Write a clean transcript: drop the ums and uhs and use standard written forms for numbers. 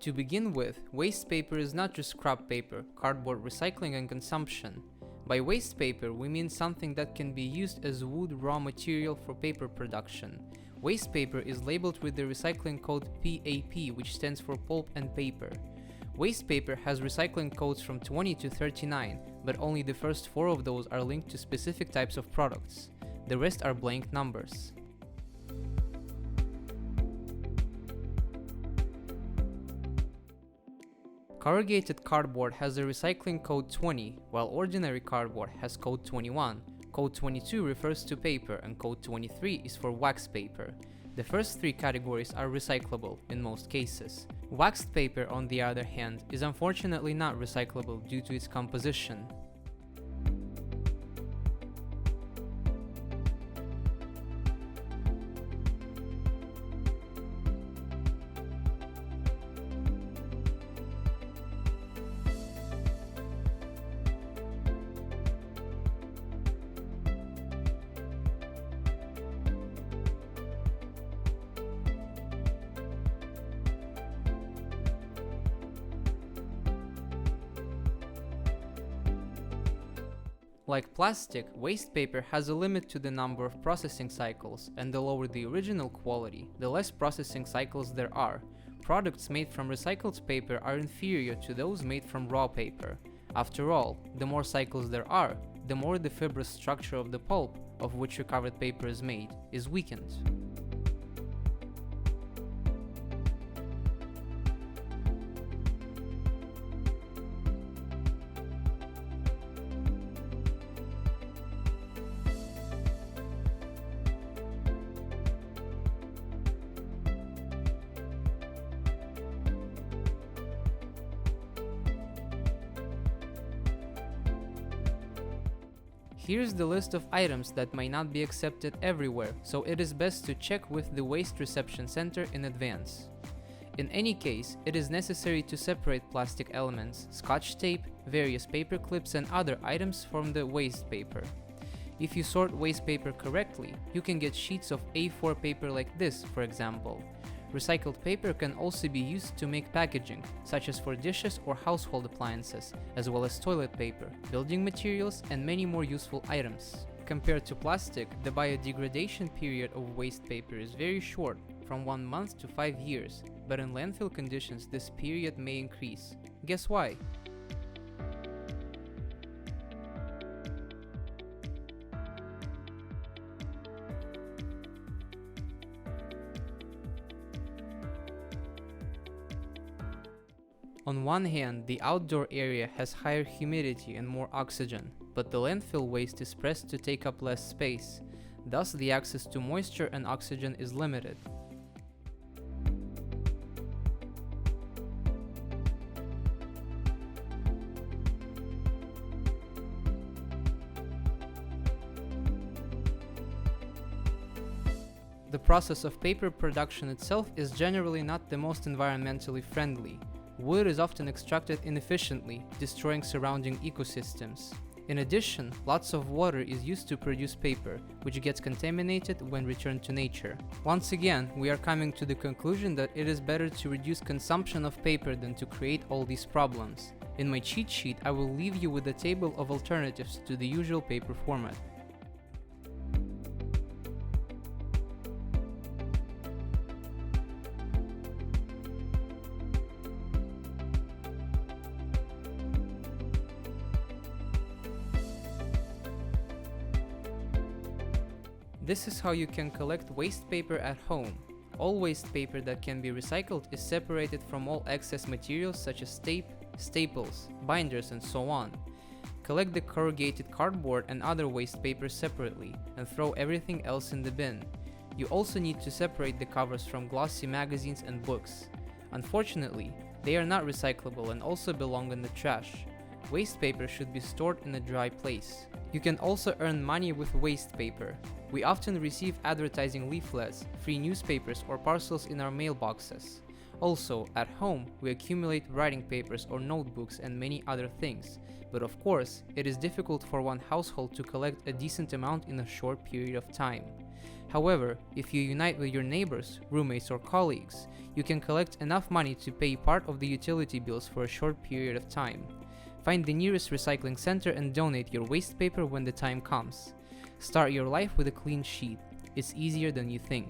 To begin with, waste paper is not just scrap paper, cardboard recycling and consumption. By waste paper, we mean something that can be used as wood raw material for paper production. Waste paper is labeled with the recycling code PAP, which stands for pulp and paper. Waste paper has recycling codes from 20 to 39, but only the first 4 of those are linked to specific types of products. The rest are blank numbers. Corrugated cardboard has a recycling code 20, while ordinary cardboard has code 21. Code 22 refers to paper and code 23 is for wax paper. The first 3 categories are recyclable in most cases. Waxed paper, on the other hand, is unfortunately not recyclable due to its composition. Like plastic, waste paper has a limit to the number of processing cycles, and the lower the original quality, the less processing cycles there are. Products made from recycled paper are inferior to those made from raw paper. After all, the more cycles there are, the more the fibrous structure of the pulp, of which recovered paper is made, is weakened. Here's the list of items that might not be accepted everywhere, so it is best to check with the Waste Reception Center in advance. In any case, it is necessary to separate plastic elements, scotch tape, various paper clips and other items from the waste paper. If you sort waste paper correctly, you can get sheets of A4 paper like this, for example. Recycled paper can also be used to make packaging, such as for dishes or household appliances, as well as toilet paper, building materials, and many more useful items. Compared to plastic, the biodegradation period of waste paper is very short, from 1 month to 5 years, but in landfill conditions this period may increase. Guess why? On one hand, the outdoor area has higher humidity and more oxygen, but the landfill waste is pressed to take up less space. Thus, the access to moisture and oxygen is limited. The process of paper production itself is generally not the most environmentally friendly. Wood is often extracted inefficiently, destroying surrounding ecosystems. In addition, lots of water is used to produce paper, which gets contaminated when returned to nature. Once again, we are coming to the conclusion that it is better to reduce consumption of paper than to create all these problems. In my cheat sheet, I will leave you with a table of alternatives to the usual paper format. This is how you can collect waste paper at home. All waste paper that can be recycled is separated from all excess materials such as tape, staples, binders, and so on. Collect the corrugated cardboard and other waste paper separately and throw everything else in the bin. You also need to separate the covers from glossy magazines and books. Unfortunately, they are not recyclable and also belong in the trash. Waste paper should be stored in a dry place. You can also earn money with waste paper. We often receive advertising leaflets, free newspapers, or parcels in our mailboxes. Also, at home, we accumulate writing papers or notebooks and many other things, but of course, it is difficult for one household to collect a decent amount in a short period of time. However, if you unite with your neighbors, roommates, or colleagues, you can collect enough money to pay part of the utility bills for a short period of time. Find the nearest recycling center and donate your waste paper when the time comes. Start your life with a clean sheet. It's easier than you think.